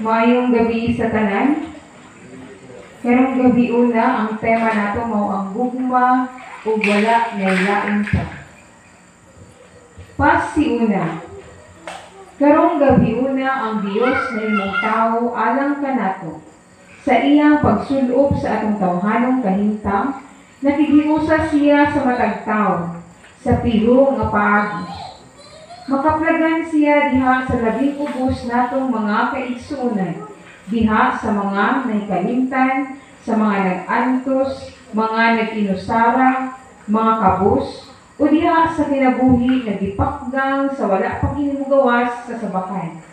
Mayong gabi sa tanan. Karong gabi una, ang tema nato mao ang gugma ug wala nailain pa. Pasiuna. Karong gabi una, ang Dios na imong tao alang kanato. Sa iyang pagsulob sa atong tawhanong kahimtang, nakigiusa siya sa matag tawo, sa piro nga paagos. Makaplagan siya diha sa labing ubos natong mga kaigsuonan, diha sa mga nahikalimtan, sa mga nag-antos, mga nag-inusara, mga kabus, o diha sa kinabuhi nagipakgang sa wala pang himugawas sa sabakan.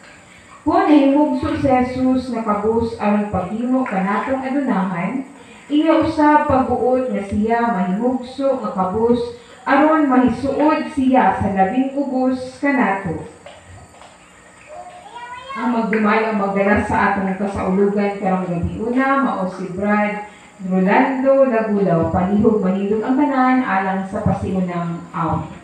Kung nahimugso si Jesus na kabus aron paghimo kanatong adunahan, iya usab pagbuot nga siya mahimugso nga kabus aron mahisuod siya sa labing ubos kanato. Ang magdumay ang magdala sa atong kasaulugan karong gabi una mao si Brad Rolando Lagulaw, palihog manilog ang tanan alang sa pasiunang awit.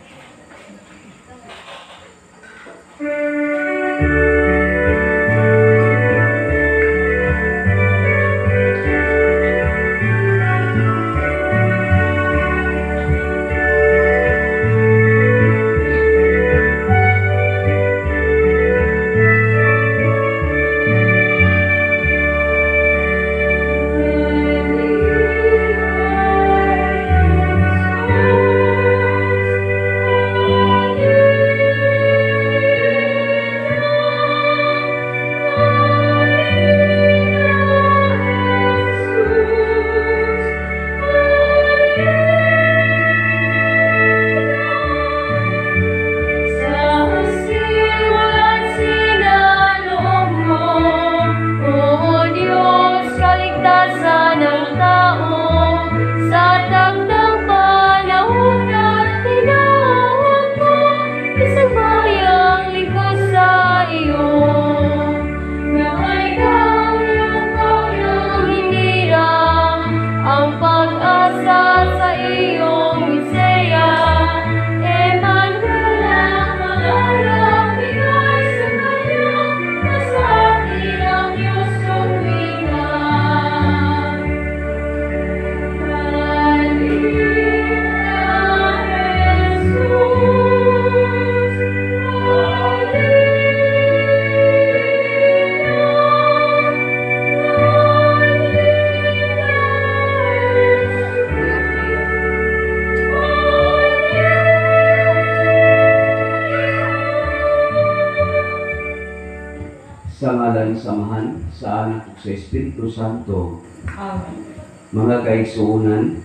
Sa ngalan samahan sa anak ug sa Espiritu Santo. Amen. Mga kaigsuonan,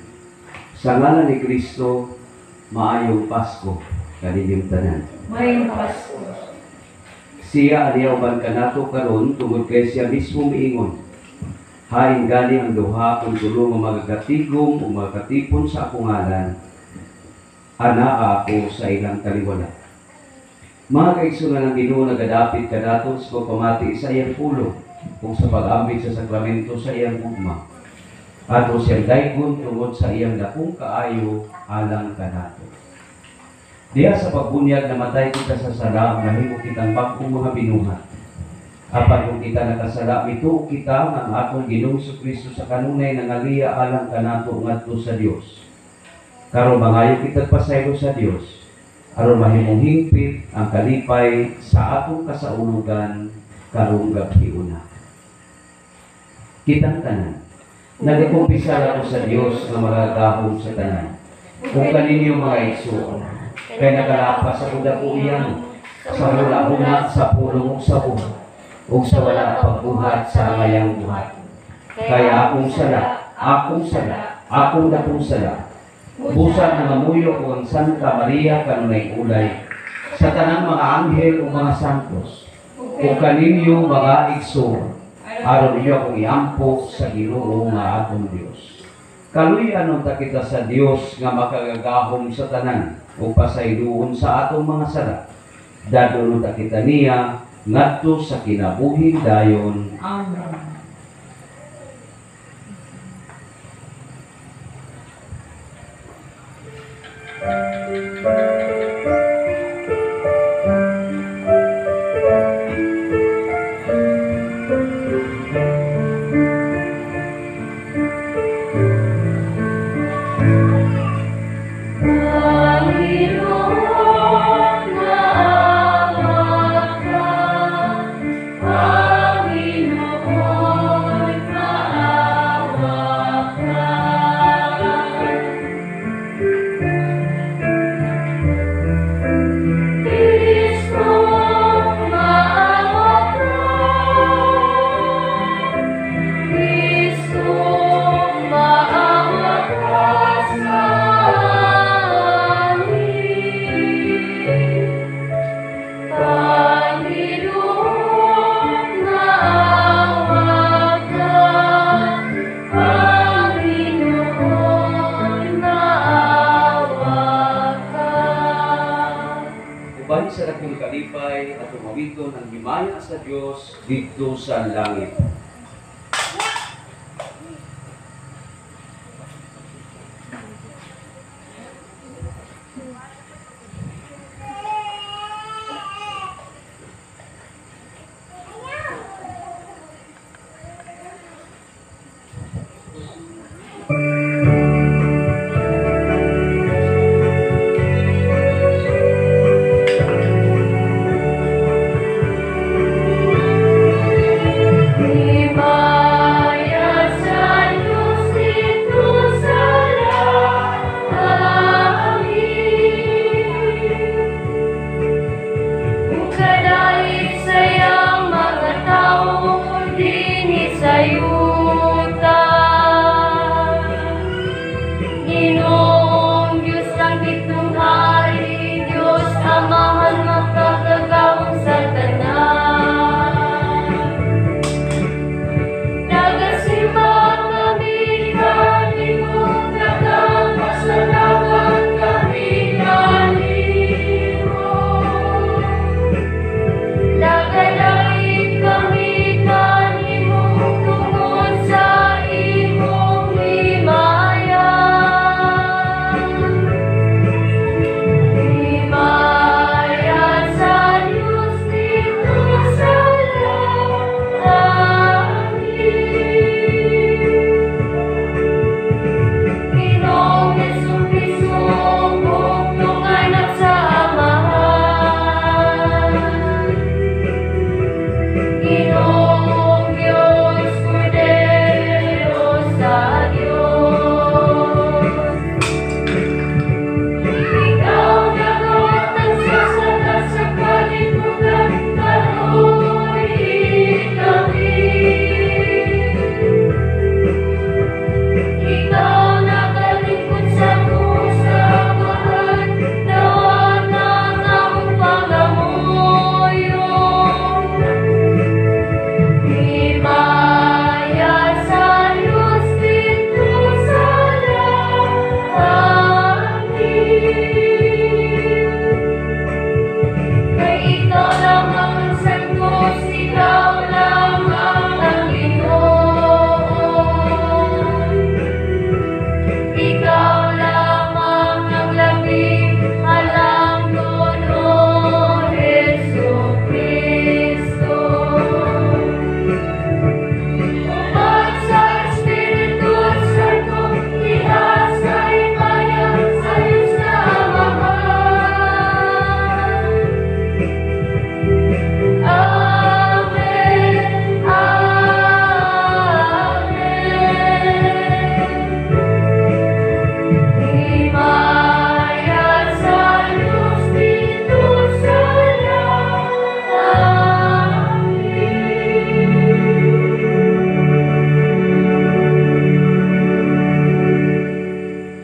sa ngalan ni Kristo, maayong Pasko kaninyong tanan. Mayong Pasko. Siya aliyaw kanato karon tungod kay siya mismo miingon. Hain gani ang duha kung tulo nga magagatigom o magkatipon sa akong ngalan. Anaa ako sa ilang kaliwala. Mga kaigsuonan ng Ginoo nagadapit kanato sa pagpamati sa iyang pulo kung sa pag-ambit sa sakramento sa iyang gugma. Ato siyang daygon tungod sa iyang dakong kaayo alang kanato. Diha sa pagbunyag namatay kita sa sala, nahimo kitang bagong mga binuhat. Apan kung kita nakasala, mituo kita ang atong Ginoong Kristo sa kanunay nangaliya alang kanato ngadto sa Dios. Karon mangayo kita pasaylo sa Dios. Aron mahimong hingpit ang kalipay sa atong kasaulugan karong gabi una. Kitang tanan, nagakumpisa ako sa Dios nga magagahom sa tanan. Kung kaninyo mga igsuon, kay nakalapas sa dako iyan, sa hula-huna, sa pulong ug sa buhat, ug sa wala pagbuhat sa ngayang buhat. Kaya akong sala, akong dakong sala. Busa ng amuyo ko ang Santa Maria kanunay ulay, sa tanang mga anghel o mga santos, o kaninyo mga igsoon, aron niyo akong iampok sa Ginoo nga atong Dios. Kaluy-anon ta kita sa Dios nga makagagahom sa tanan o pasayloon sa atong mga sala. Dadulot ta kita niya ngadto sa kinabuhi dayon. Amen. dito sa langit.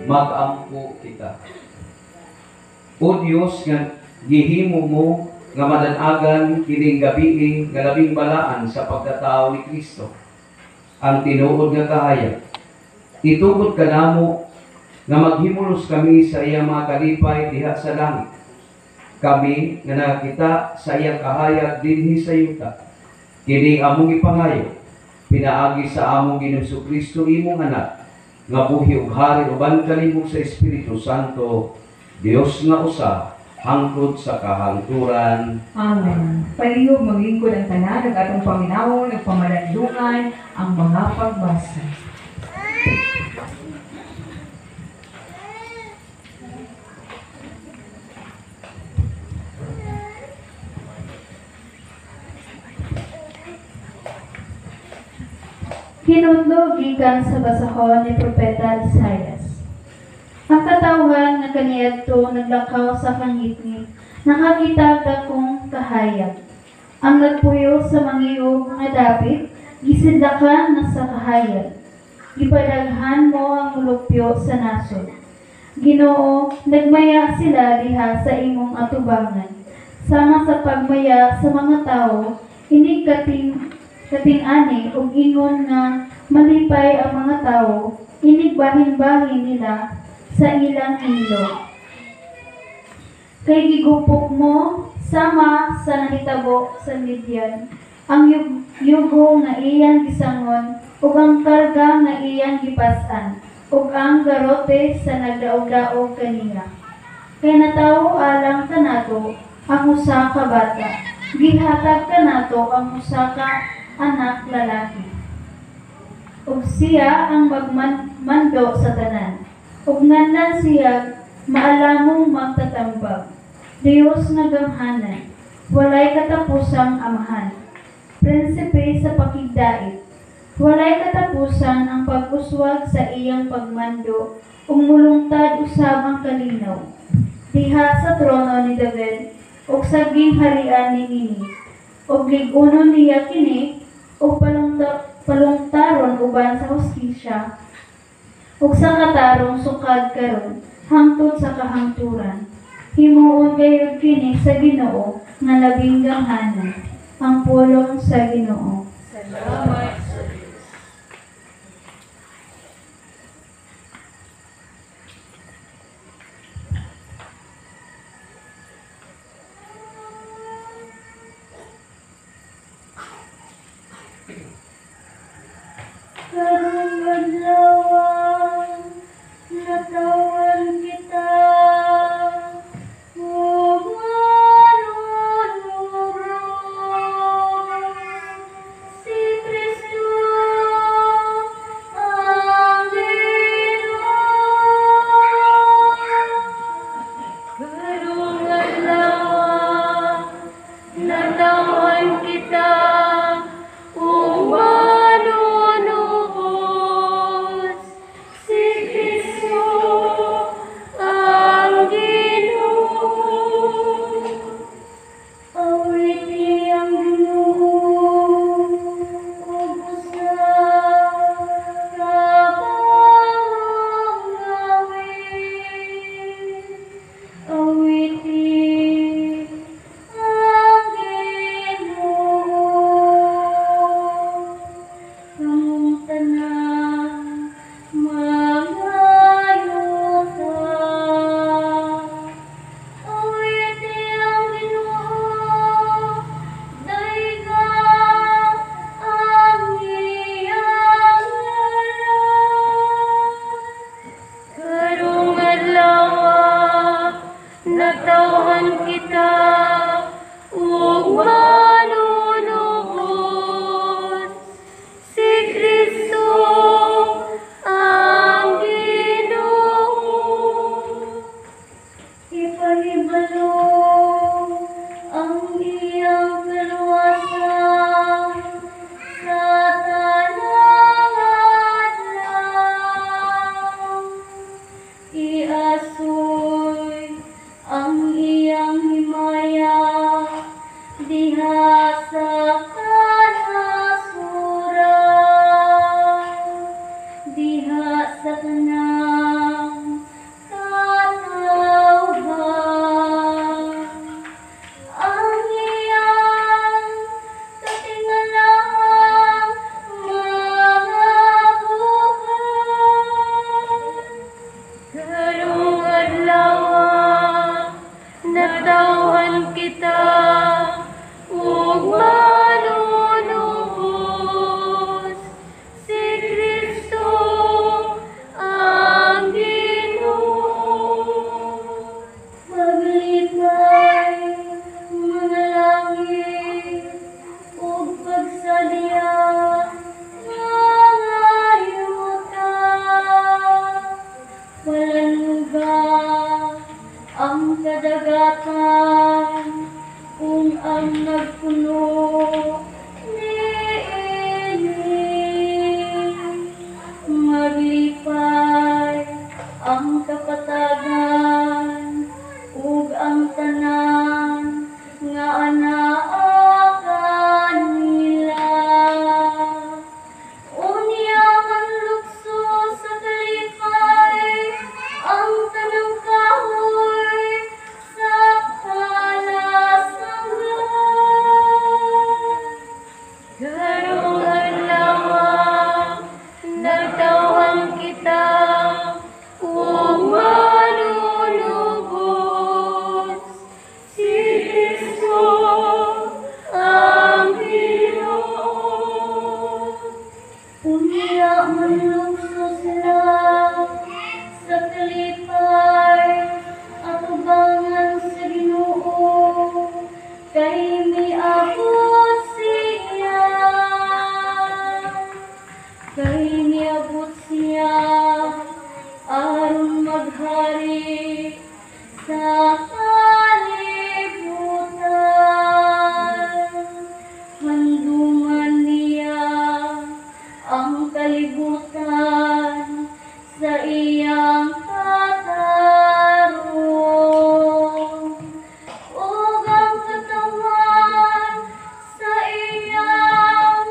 Mag-ampo kita. O Dios, nga gihimo mo nga madanagan kining gabi nga labing balaan sa pagkatao ni Kristo, ang tinuod nga kahayag. Itugod kanamo nga maghimulos kami sa iyang mga kalipay diha sa langit. Kami nga nakakita sa iyang kahayag dinhi sa yuta. Kini among ipangayo, pinaagi sa among Ginoong Kristo imong anak, nga buhi ug hari uban kanimo sa Espiritu Santo, Dios nga usa, hangtod sa kahangturan. Amen. Palihog maglingkod ang tanan, ug atong paminawon ug pamalandungan ang mga pagbasa. Hinudlo gikan sa basahon ni Propeta Isaias. Ang katawhan nga kaniadto naglakaw sa kangitngit, nakakita dakong kahayag. Ang nagpuyo sa mangiyog nga dapit, gisindakan na sa kahayag. Ipadaghan mo ang mulupyo sa nasod. Ginoo, nagmaya sila diha sa imong atubangan. Sama sa pagmaya sa mga tao, inig kating-ani ug ingon nga malipay ang mga tao, inig bahin-bahin nila sa ilang ilog. Kay gigupok mo sama sa nahitabo sa Midian, ang yugo nga iyang gisangon, ug ang karga nga iyang gipas-an, ug ang garote sa nagdaog-daog kaniya. Kay natawo alang kanato ang usa ka bata, gihatag kanato ang usa ka anak lalaki. Ug siya ang magmando sa tanan, ug ngandan siya maalamong magtatambag. Dios nga gamhanan, walay katapusang amahan, prinsipe sa pakigdait, walay katapusan ang pag-uswag sa iyang pagmando, ug mulungtad usab ang kalinaw. Diha sa trono ni David, ug sa gingharian ni Nini, ug lig-unon niya kini, ug palungtaron uban sa hustisya, ug sa katarong sukad karon, hangtod sa kahangturan. Himuon gayud kini sa Ginoo nga labing gamhanan, ang pulong sa Ginoo. Salamat sa Diyos. Karong adlaw natawan kita, ug manunuro si Kristo ang Ginoo. Karong adlaw natawan kita, ug manunubos si Kristo ang Ginoo. Awiti ang Ginoo, ug usa ka pangawit. Awiti ang Ginoo, kamong tanan magayuta. Awiti ang Ginoo, dayga ang iyang ngalan. Karong adlaw natawhan kita, ug manunubos si Kristo ang Ginoo. Ipahibalo ang iyang kaluwasan sa tanang adlaw. Iasoy ang iyang himaya diha sa kanasuran, diha sa tanang katawhan. Ang iyang katingalahang mga buhay. Karong adlaw natawhan kita, ug manunubos si Kristo ang Ginoo. Maglipay mga langit, ug pagsadya mga yuta. Palanuga ang kadagatan, kung ang nagpuno niini. Maglipay ang kapatagan, ug ang tanan nga anaa kanila. Unya man lukso sa kalipay, ang tanang kahoy sa kalasanggan. Karong adlaw nagtawhan kita, ug manunubos si Kristo ang Ginoo. manlungsos lang sa kalipay at ubangan sa Ginoo kay miabot siya, aron maghari sa kalibutan. Handungan niya ang kalibutan sa iyang katarong, ug ang katawan sa iyang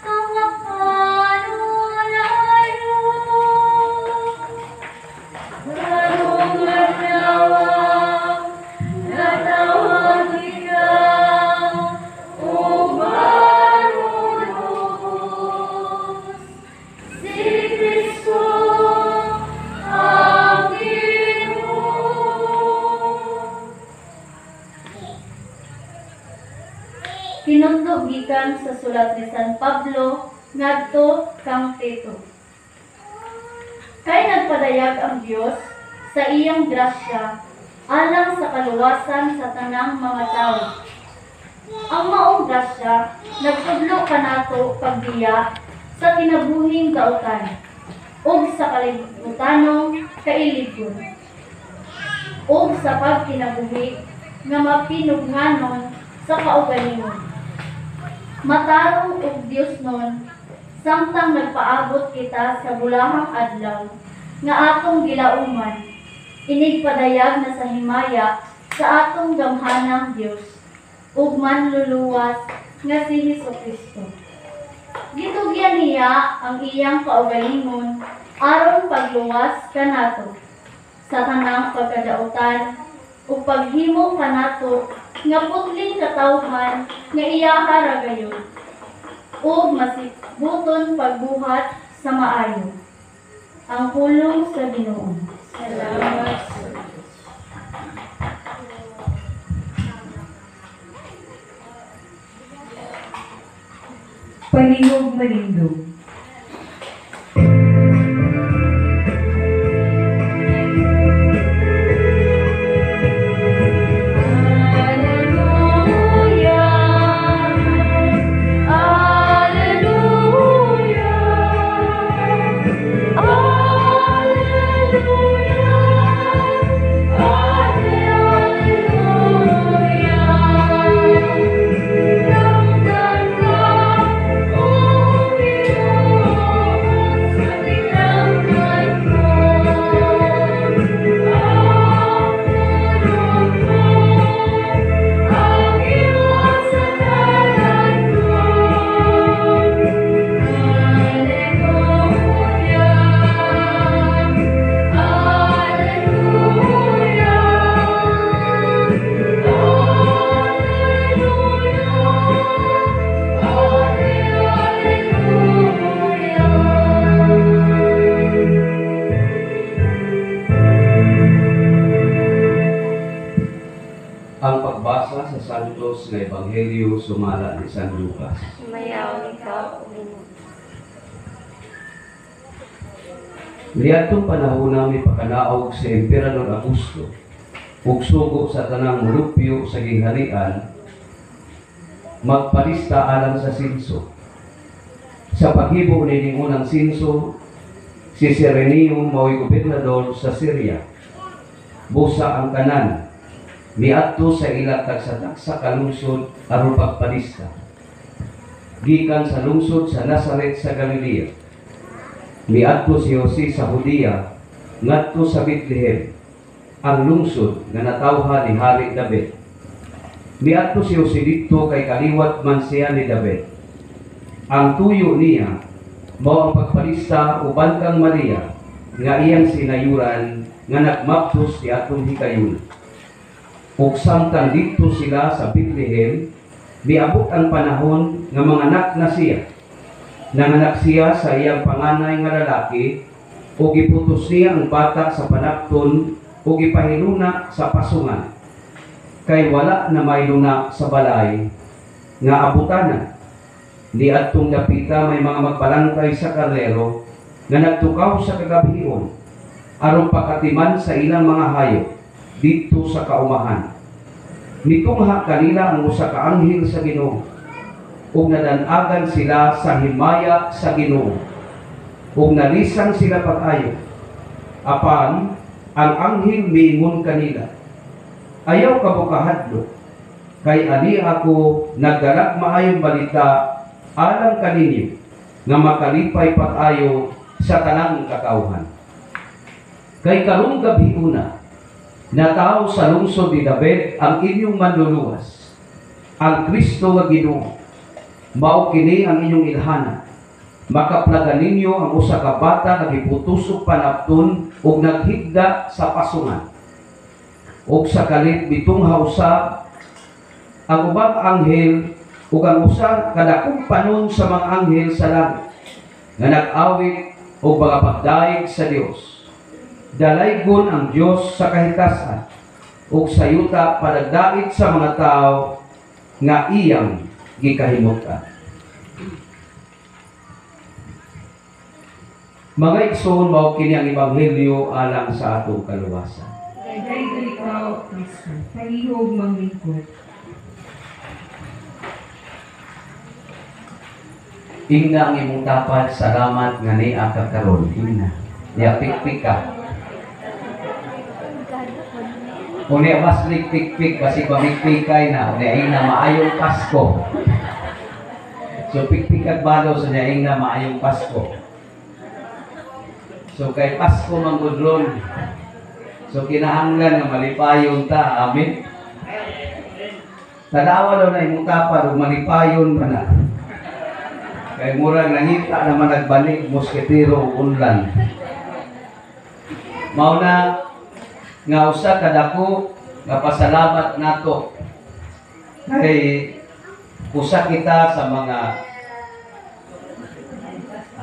kamakanunayon. Karong adlaw natawag ikaw, o manunubos, si Kristo ang Ginoo. Pinundog gikan sa sulat ni San Pablo ngadto kang Tito. Kay nagpadayag ang Dios sa iyang grasya alang sa kaluwasan sa tanang mga tao. Ang maong grasya nagtudlo kanato pagbiya sa kinabuhing dautan ug sa kalibutanong kailigon ug sa pagkinabuhi nga mapinugnanon sa kaugalingon. Matarong ug Dios nun samtang nagpaabot kita sa bulahang adlaw nga atong gilauman, inigpadayag na sa himaya sa atong gamhanang Dios ug manluluwas nga si Hesukristo. Gitugyan niya ang iyang kaugalingon aron pagluwas kanato sa tanang pagkadautan ug paghimo kanato nga putling katawhan nga iyaha ra gayon ug masiguton pagbuhat sa maayo. Ang pulong sa Ginoo. Salamat sa Diyos. Palihog malindog. Ang pagbasa sa Santos nga Ebanghelyo sumala ni San Lucas. Sumayaw ikaw, O Ginoo. Niadtong panahon may pakanaog si Emperador Augusto ug sugo sa tanang mulupyo sa gingharian magpalista alang sa sinso. Sa paghibo ni unang sinso, si Cirenio mao'y gobernador sa Syria. Busa ang kanan, miadto sa ilatag sa kalungsod aron pagpalista. Gikan sa lungsod sa Nazaret sa Galilea. Miadto si Jose sa Judea ngadto sa Bethlehem, ang lungsod nga natawhan ni Hari David. Miadto si Jose dito kay kaliwat man siya ni David. Ang tuyo niya mao ang pagpalista uban kang Maria nga iyang sinayuran nga nagmaptos ti atong hikayon. Ug samtang dito sila sa Bethlehem, miabot ang panahon nga manganak na siya. Nanganak siya sa iyang panganay nga lalaki, ug iputos niya ang bata sa panapton ug ipahiluna sa pasungan. Kay wala na mailuna sa balay nga abutanan. Niadtong dapita may mga magbalangkay sa karero, nga nagtukaw sa kagabion aron pakatiman sa ilang mga hayop dito sa kaumahan. Nitungha kanila ang usa ka anghel sa Ginoo, ug nadanagan sila sa himaya sa Ginoo, ug nalisan sila pag-ayo. Apan ang anghel miingon kanila, ayaw ka mo kahadlok, kay ani ako nagdalag maayong balita alang kaninyo nga makalipay pag-ayo sa tanang katawhan. Kay karong gabi una, natao sa lungsod ni David ang inyong manluluwas, ang Kristo nga Ginoo. Mao kini ang inyong ilhana. Makaplagan ninyo ang usa ka bata nga giputusok panapton ug naghigda sa pasungan. Ug sa kalit bitunghaw sa ang ubang anghel ug ang usa kadakong panon sa mga anghel sa langit nga nag-awit ug mga pagdaig sa Dios. Dalaygon ang Dios sa kahitasan ug sayuta padagdait sa mga tao nga iyang gikahimutan. Mga igsoon, mao kini ang ebanghelyo alang sa atong kaluwasan. Kay ikaw, Kristo, kahihog manglingkod. Ingna ang imong dapat, salamat nga ni ka karon. Ingna. Niya pikpik ka. Unya mas pikpik kasi pamikpikay na. Unya ingna maayong Pasko. So pikpik at balo sa niya ingna maayong Pasko. So kay Pasko manggudlon. So kinahanglan nga malipayon ta. Amen. Tanawa daw na imong tapad ug malipayon man na. Kay murag nangita naman nagbalik mosketero ug unlan. Mao na nga usa kadako nga pasalamat nato kay usa kita sa mga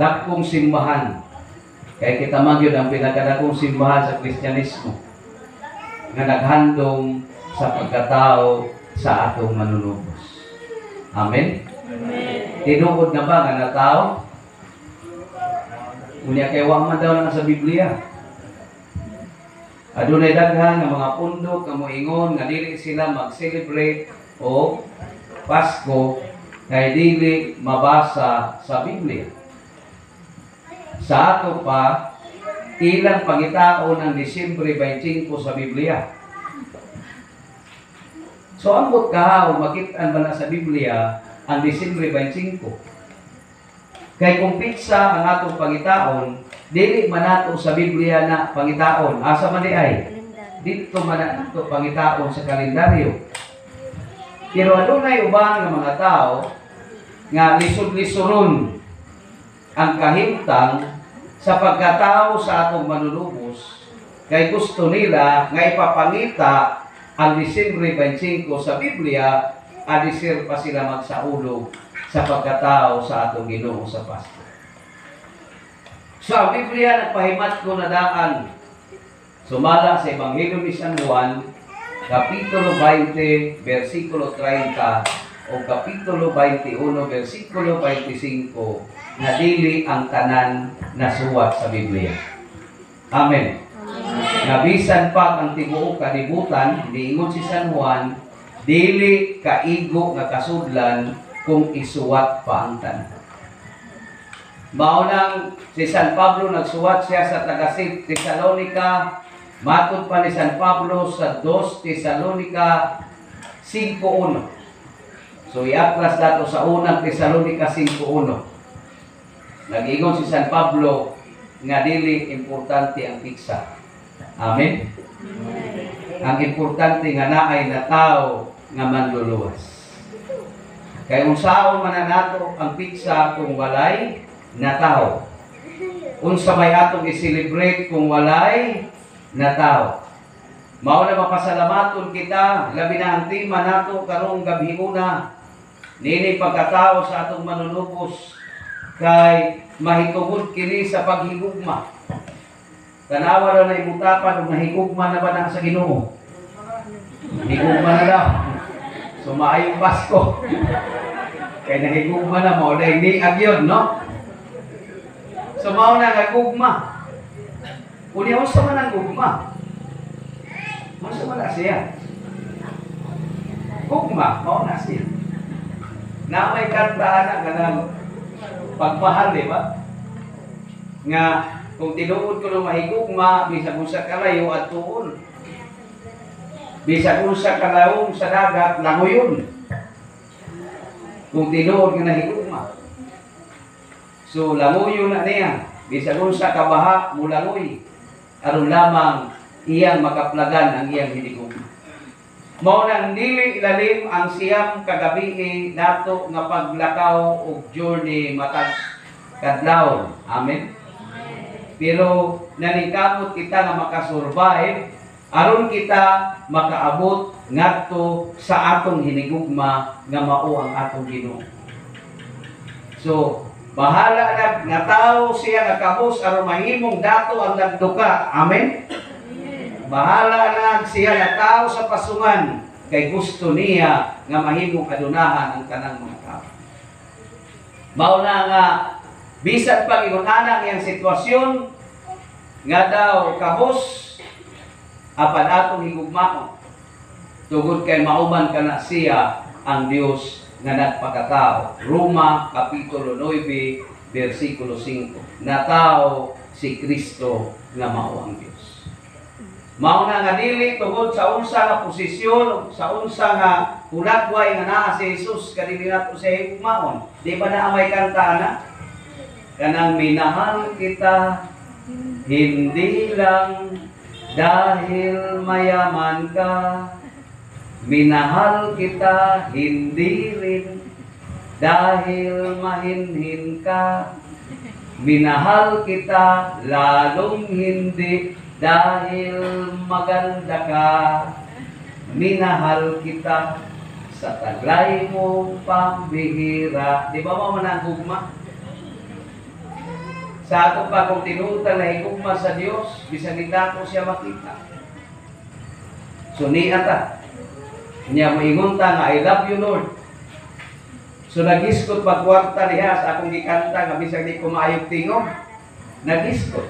dakong simbahan. Kaya kita magyud ang pinakadakong simbahan sa Kristyanismo nga naghandom sa pagkatao sa atong manunubos. Amen? Amen. Tinuod na ba nga natao? Unya kay wa man daw na sa Biblia. Adunay daghan nga mga pundok nga moingon nga dili sila mag-celebrate o Pasko kay dili mabasa sa Biblia. Sa ato pa, ilang pangitaon ang Disyembre 25 sa Biblia. So, ambot ka o makitaan ba na sa Biblia ang Disyembre 25? Kay kung pitsa ang atong pangitaon, dili man nato sa Biblia na pangitaon. Asa man di ay? Dito man nato pangitaon sa kalendaryo. Pero adunay uban nga mga tao nga lisod-lisoron ang kahimtang sa pagkatao sa atong manunubos kay gusto nila nga ipapangita ang Disyembre 25 sa Biblia adisir pa sila magsaulog sa pagkatao sa atong Ginoo sa Pasko. So ang Biblia nagpahimat ko na daan sumala sa Ebanghelyo ni San Juan Kapitulo 20 versikulo 30 o Kapitulo 21 versikulo 25 na dili ang tanan na suwat sa Biblia. Amen. Nabisan pa ang tibuok kalibutan, niingon si San Juan, dili kaigo nga kasudlan kung isuwat pa ang tanan. Maunang si San Pablo nagsuwat siya sa taga-Tesalonica, matod pa ni San Pablo sa 2 Tesalonica 5:1. So iatras dato sa unang Tesalonica 5:1. Nag-ingon si San Pablo nga dili importante ang piksa. Amen? Ang importante nga naay na tao nga manluluwas. Kay unsaon man nato ang piksa kung walay na tao? Unsa may atong i-celebrate kung walay na tao? Mao na mapasalamaton kita, labi na ang tema nato karong gabi una. Nini pagkatao sa atong manunubos kay mahitungod kini sa paghigugma. Tanawa raw na imutapan ug nahigugma na ba na sa Ginoo? Higugma na daw. So maayong Pasko. Kay nahigugma na mo dahil ni agyon, no? So mao na nga gugma. Unya unsa man ang gugma? Unsa man na siya? Gugma, mao na siya. Na may kantahan na kanang pagmahal, di ba? Nga kung tinuod ko ng mahigugma, bisag usa kalayo at tuon. Bisag usa kalawong sa dagat, langoyon. Kung tinuod ka na higugma. So langoyon na niya. Bisag usa kabaha, mulangoy. Aron lamang iyang makaplagan ang iyang hinigugma. Mao nang dili ilalim ang siyam kagabi nato nga paglakaw og journey matag kadlawon. Amen. Pero naningkamot kita nga makasurvive aron kita makaabot ngadto sa atong hinigugma nga mao ang atong Ginoo. So, bahala nga tawo siya nga kabus aron mahimong dato ang nagduka. Amen. Bahala na siya nga tao sa pasungan kay gusto niya nga mahimong adunahan ang kanang mga tao. Mao na nga bisan pag ingon ana iyang sitwasyon nga daw kabos apan atong higugmaon tungod kay mauban kana siya ang Dios nga nagpakatao. Roma kapitulo 9 bersikulo 5. Natao si Kristo nga mao ang Dios. Mao na nga dili tungod sa unsa nga posisyon sa unsa nga hulagway nga naa si Jesus kadili nato sa higugmaon. Di ba na may kanta na? Kanang minahal kita hindi lang dahil mayaman ka. Minahal kita hindi rin dahil mahinhin ka. Minahal kita lalong hindi dahil maganda ka. Minahal kita sa taglay mong pambihira. Di ba mo man ang gugma? Sa ato pa kung tinutan na higugma sa Dios, bisan nila ko siya makita. So niya ta. Niya moingon ta nga, I love you Lord. So nagiskot pagkwarta niya sa akong gikanta nga bisan di ko maayog tingog. Nagiskot.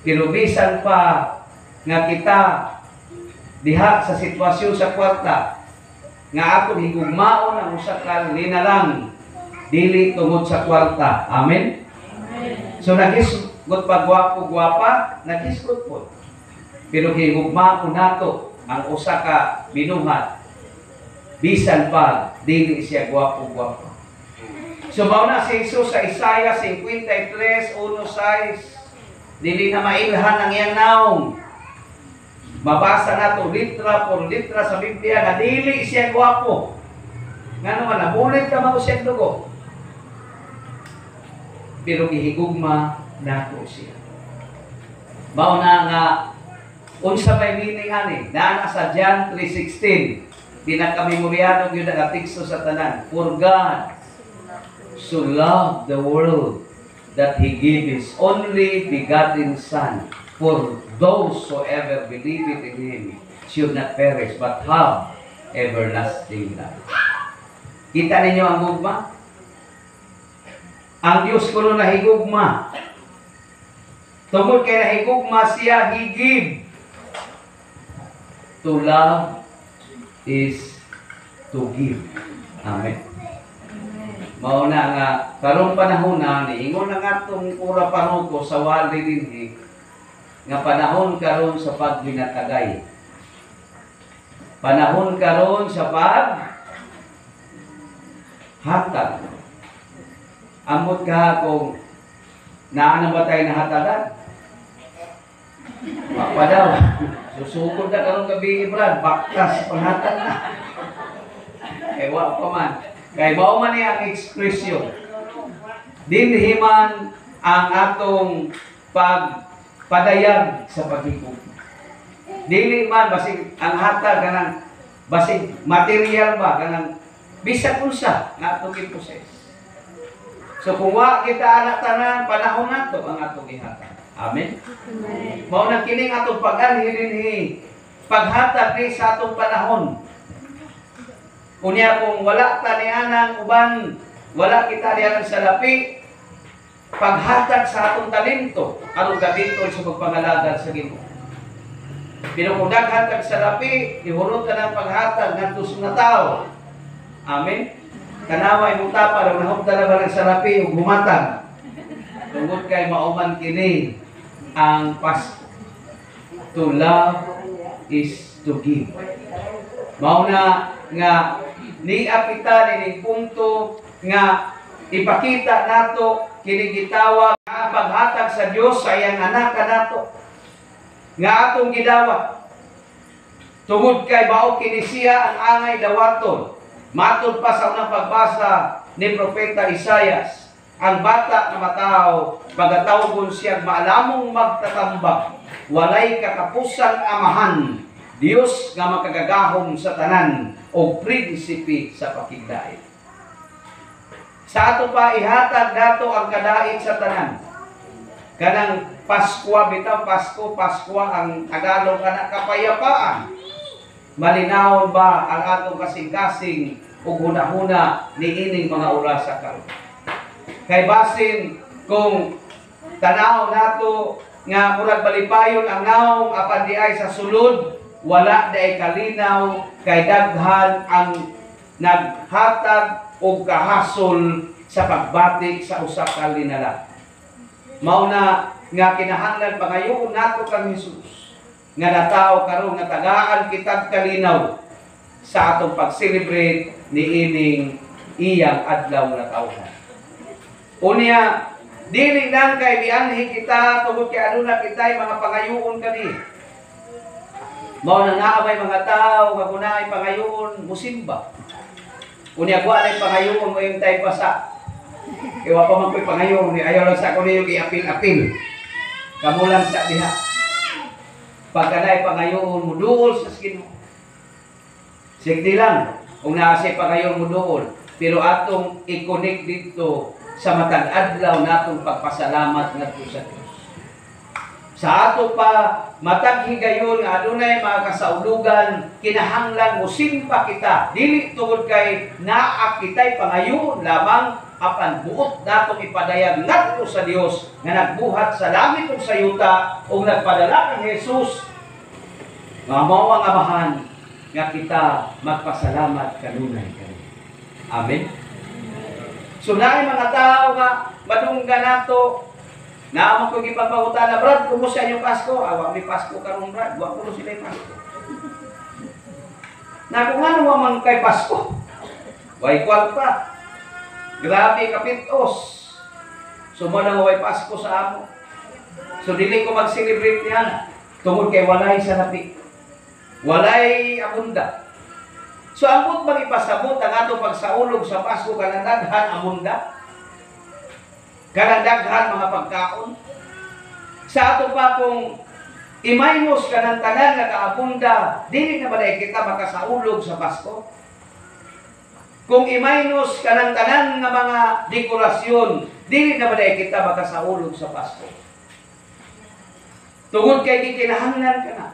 Pero bisan pa nga kita diha sa sitwasyon sa kwarta nga akong higugmaon ang usa ka linalang dili tungod sa kwarta. Amen. So nagisgot pa gwapo-gwapa, nagisgot po. Pero higugmaon nato ang usa ka binuhat bisan pa dili siya gwapo-gwapa. So mao na si Jesus sa Isaiah 53:1-6. Dili na mailhan ang iyang naong. Mabasa nato litra por litra sa Biblia nga dili siya gwapo. Nga naman, nabulit ka mo siya dugo. Pero gihigugma nato siya. Mao na nga unsa may meaning ani? Naa sa John 3:16. Pinakamemoryado gyud ang teksto sa tanan. For God so loved the world that He gave His only begotten Son, for those who ever believe in Him should not perish, but have everlasting life. Kita ninyo ang gugma? Ang Diyos kuno na higugma. Tungkol kay nahigugma siya, He give. To love is to give. Amen. Mao na nga karong panahon na niingon na nga itong pura panuko sa wali dinhi nga panahon karon sa paghinatagay. Panahon karon sa hatag. Amot ka kung naana ba tayo nahatagan? Wapa daw. Susugod na karong gabi Brad, baktas panghatag na. Ewa pa man. Kay mao man niya ang ekspresyon. Dinhi man ang atong pagpadayag sa paghigugma. Dili man basig ang hatag kanang basig material ba kanang bisag unsa nga atong i-possess. So kung wa kita anak tanan panahon nato ang atong ihatag. Amen. Amen. Mao na kining atong pag-anhi dinhi paghatag ni sa atong panahon. Unya kung wala ta ni anang uban, wala kita diyan sa lapi, paghatag sa atong talento aron gamiton sa pagpangalagad sa Ginoo. Pero kung naghatag sa lapi, ihurot ka ng paghatag ngadto sa mga tao. Amen. Kanaway mo tapa ra nahugda ba sa lapi ug humatag. Tungod kay mauman kini ang Pasko. To love is to give. Mao na nga niya kita nining punto nga ipakita nato kini gitawag nga paghatag sa Dios sa iyang anak kanato nga atong gidawat. Tungod kay mao kini siya ang angay dawaton. Matod pa sa unang pagbasa ni Propeta Isaias, ang bata na matao, pagatawgon siya maalamong magtatambak, walay kakapusang amahan, Dios nga makagagahom sa tanan, o prinsipe sa pakigdait. Sa ato pa ihatag nato ang kadait sa tanan. Kanang Pasko, bitaw Pasko ang Tagalog kana kapayapaan. Malinaw ba ang atong kasing-kasing ug hunahuna niining mga oras sa karon? Kay basin kung tanaw nato nga murag balipayon ang naong apan di ay sa sulod, wala daay kalinaw kay daghan ang naghatag og kahasol sa pagbati sa usa ka linala. Mao na nga kinahanglan pangayoon nato kang Hesus nga natawo karon nga tagaan kitag kalinaw sa atong pag-celebrate niining iyang adlaw nga tawhan. Unya, dili lang kay bianhi kita tungod kay aduna kitay mga pangayoon kani. Mao na naabay mga tao nga kunay pangayoon musimba. Unya kuha na pangayoon mo yung tay pasa. Kaya pa man ko'y pangayoon ni ayaw lang sa ko niyo i-apil-apil. Kamulang sa diha. Pagkanay pangayoon mo duol sa Ginoo. Sigdi lang kung naasay pangayoon mo duol, pero atong i-connect dito sa matag adlaw natong pagpasalamat ngadto sa Dios. Sa ato pa matag higayon nga adunay mga kasaulugan, kinahanglan mo simpa kita dili tungod kay naa kitay pangayoon lamang apan buot natong ipadayag ngadto sa Dios nga nagbuhat sa langit ug sa yuta ug nagpadala kang Hesus nga mao ang amahan nga kita magpasalamat kanunay kani. Amen. So naay mga tao nga madunggan nato na mo ko gipapangutana, Brad, kumusta inyong Pasko? Awa may Pasko karon, Brad. Wa kuno sila Pasko. Na kung ano man kay Pasko. Way kwarta. Grabe kapitos. So mo nang way Pasko sa amo. So dili ko mag-celebrate niyan tungod kay walay sa lapi. Walay abunda. So ambot man ipasabot ang ato pagsaulog sa Pasko kanang daghan amunda. Kanang daghan mga pagkaon. Sa ato pa kung imaynos kanang tanan nga kaabunda, dili na balay kita makasaulog sa Pasko. Kung imaynos kanang tanan nga mga dekorasyon, dili na balay kita makasaulog sa Pasko. Tungod kay gikinahanglan ka na.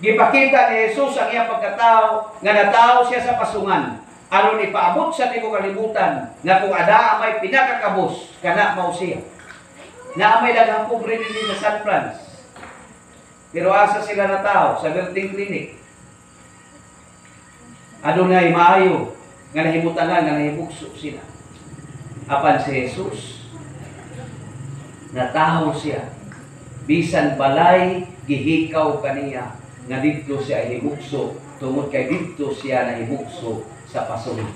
Gipakita ni Jesus ang iyang pagkatao nga natao siya sa pasungan aron ipaabot sa tibuok kalibutan nga kung ada may pinakakabos kana mao siya. Na may daghang pobre din sa San Franz. Pero asa sila natao sa Building Clinic. Adunay maayo nga nahimutangan nga nahibugso sila. Apan si Jesus natao siya bisan balay gihikaw kaniya nga dito siya hibugso tungod kay dito siya nahibugso sa pasunod.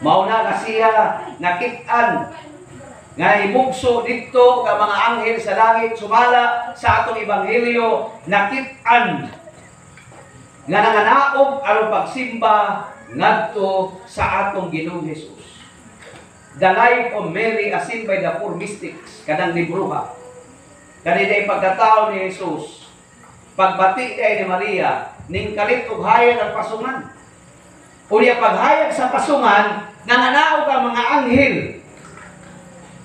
Mao na nga siya nakit-an nga hibugso dito ka mga anghel sa langit sumala sa atong ebanghelyo, nakit-an nga nanganaog aron pagsimba ngadto sa atong Ginoong Hesus. The Life of Mary as seen by the four mystics, kanang libruha. Kanina pagkatao ni Jesus, pagbati kay ni Maria, ning kalit ug hayag ang pasungan. Unya paghayag sa pasungan, nanganaog ang mga anghel.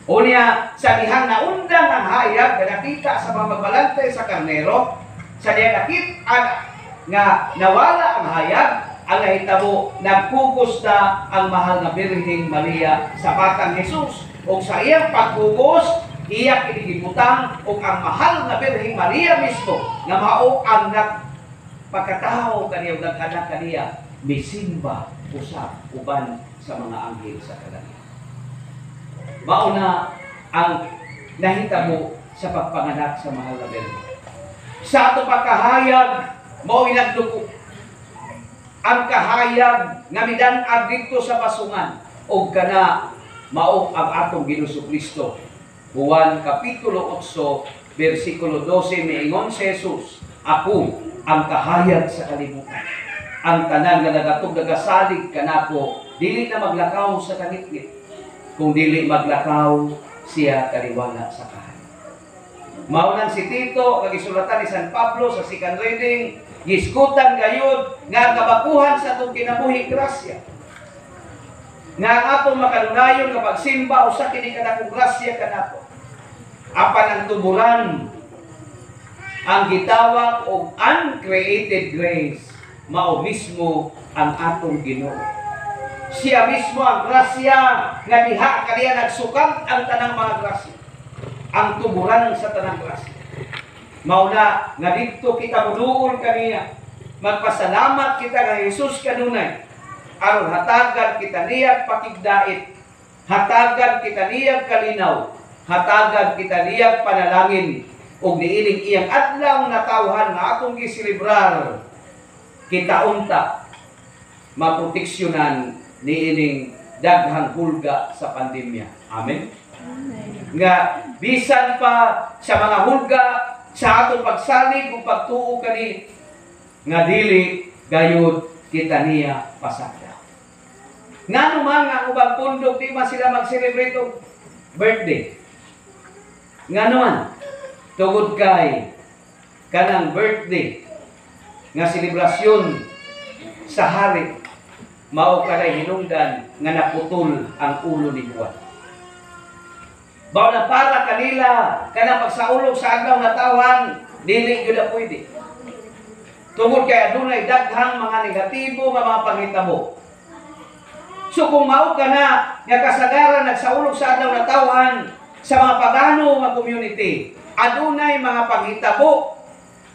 Unya sa dihang naundang ang hayag, nakita sa mga magbalante sa karnero, sa diha nakita nga nawala ang hayag, ang nahitabo nagpugos na ang mahal na Birheng Maria sa batang Jesus. O sa iyang pagpugos, iya kinigibutang o ang mahal na Birheng Maria mismo nga mao ang nagpagkatao kaniya nag-anak kaniya misimba usab uban sa mga anghel sa kalangitan. Mao na ang nahitabo sa pagpanganak sa mahal na Birhen. Sa ato pagkahayag mao inagluko ang kahayag nga midan-ag didto sa basungan o kana mao ang atong Ginoong Kristo. Juan Kapitulo 8, versikulo 12, miingon si Jesus, ako ang kahayag sa kalibutan. Ang tanan nga nagatog nagasalig kanako, dili na maglakaw sa kanitnit, kung dili maglakaw siya kaliwala sa kahayag. Maunan si Tito, kagisulatan ni San Pablo sa second reading, giskutan gayud nga kabakuhan sa atong kinabuhi grasya. Nga ang atong makanunayon nga pagsimba usa kini kadakong grasya kanato. Apan ang tubulan ang gitawag og uncreated grace mao mismo ang atong Ginoo. Siya mismo ang grasya nga diha kaniya nagsukat ang tanang mga grasya. Ang tubulan sa tanang grasya. Mao na nga didto kita muduol kaniya. Magpasalamat kita kay Jesus kanunay. Aron hatagan kita niyag pakigdait, hatagan kita niyag kalinaw, hatagan kita niyag panalangin, ug niining iyang adlaw na tawhan nga atong giselebrar, kita unta maproteksyonan niining daghang hulga sa pandemya. Amen? Nga bisan pa sa mga hulga sa atong pagsalig ug pagtuo kani nga dili gayud kita niya pasagda. Nga naman nga ubang pundok di man sila mag-celebrate og birthday. Nga naman tugod kay kanang birthday nga selebrasyon sa hari mao kanay hinungdan nga naputol ang ulo ni Juan. Bao na para kanila kanang pagsaulog sa adlaw nga tawhan dili gyud pwede. Tungod kay adunay daghang mga negatibo nga mga panghitabo. So kung mao ka na nga kasagaran nagsaulog sa adlaw na tawhan sa mga pagano nga community, adunay mga panghitabo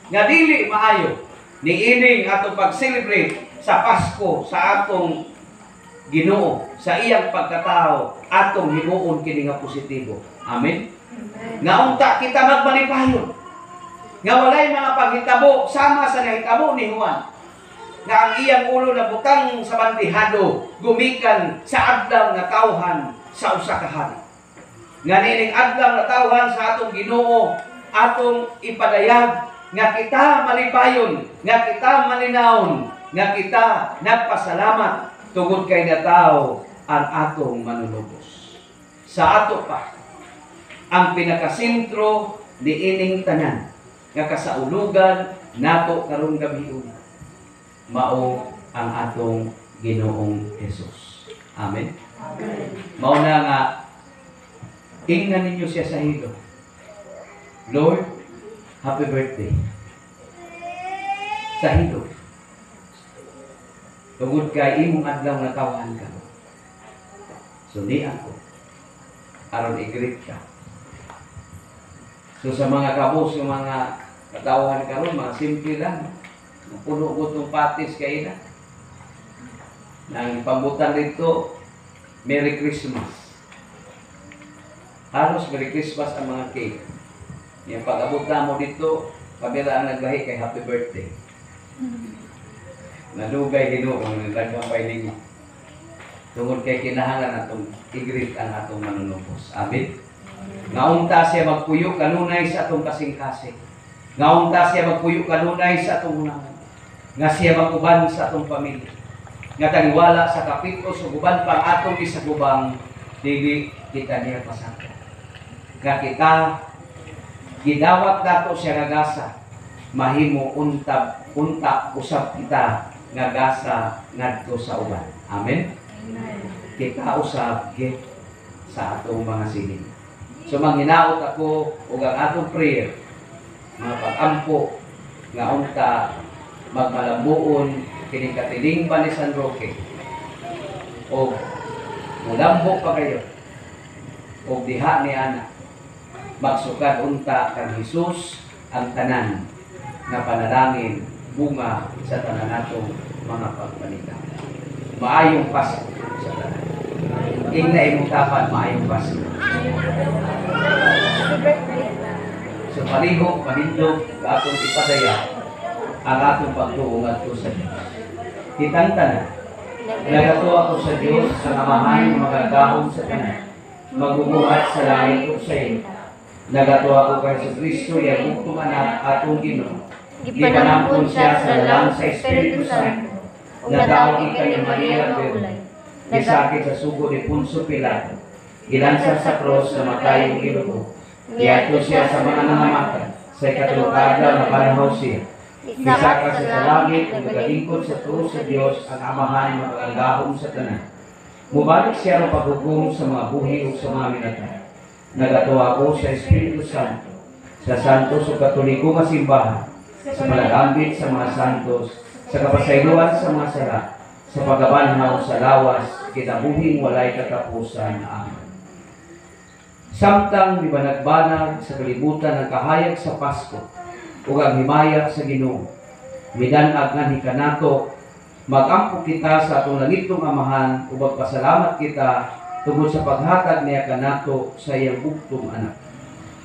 nga dili maayo niining atong pag-celebrate sa Pasko sa atong Ginoo, sa iyang pagkatao, atong himuon kini nga positibo. Amen. Nga unta kita magmalipayon nga walay mga paghitabo sama sa nahitabo ni Juan nga ang iyang ulo na butang sa bandihado gumikan sa adlaw nga tawhan sa usa ka hari. Nga nining adlaw na tawhan sa atong Ginoo atong ipadayag nga kita malipayon, nga kita malinawon, nga kita nagpasalamat tungod kay nataw ang atong manunubos. Sa ato pa ang pinakasentro niining tanan nga kasaulugan nato karong gabi mao ang atong Ginoong Jesus. Amen. Mao na nga ingnan ninyo siya sa hilo. Lord, happy birthday. Sa hilo. Tungod kay imong adlaw na tawhan ka. Suni ako. Aron i-greet ka. So sa mga kabos, yung mga katawahan karon mga simple lang. Puno ko itong patis kayo na. Nang pambutan dito, Merry Christmas. Halos Merry Christmas ang mga cake. Yung pag-abot na mo dito, kabila ang naglahi kay happy birthday. Nalugay Ginoo ang naglagang pailing. Tungod kay kinahanglan atong i-greet ang atong manunubos. Amen. Ngaunta siya magpuyo kanunay sa atong kasing-kasing. Ngaunta siya magpuyo kanunay sa atong unangan. Nga siya maguban sa atong pamilya. Nga taniwala sa kapito sa guban pang atong isagubang dili kita niya pasangka. Nga kita gidawat nato siya nga gasa mahimo unta usab kita nga gasa ngadto sa uban. Amen. Kita usab gift sa atong mga sining. So manghinaot ako ug ang atong prayer mga pag-ampo nga unta magmalambuon kining katiling pa ni San Roque o mulambo pa kayo o diha ni ana magsukad unta kang Hesus ang tanan nga panalangin bunga sa tanan natong mga pagpanita. Maayong Pasko sa tanan. Ingna imong tapat maayong Pasko. Sa palihog, panindog, atong ipadaya ang atong pagtuong at sa Diyos. Kitang tanan, nagato ako sa Diyos sa amahan magagahon sa tanan, magbubuhat sa langit o sa iyo. Nagato ako kay sa Kristo, yung bugtong anak atong Ginoo. Gipanampun siya sa dalang sa Espiritu Santo. Nadaog ika ni Maria Virgen. Gisakit sa sugo ni Poncio Pilato. Ilansar sa cross na matayong Ginoo. Giadto siya sa mga nangamatay. Sa ikatulong adlaw na panahon siya. Gisaka siya sa langit ug nagalingkod sa krus sa Dios ang amahan magalanggahom sa tanan. Mubalik siya ang paghukom sa mga buhi ug sa mga minatay. Nagato ako sa Espiritu Santo, sa santos ug katoliko nga simbahan, sa palagambit sa mga santos, sa kapasayloan sa mga sala, sa pagkabanhaw sa lawas, kinabuhing walay katapusan. Amen. Samtang mibanagbanag sa kalibutan ng kahayag sa Pasko, ug ang himaya sa Ginoo, midanag nga ni kanato, magampo kita sa atong langitong amahan, ug magpasalamat kita tungod sa paghatag niya kanato sa iyang bugtong anak.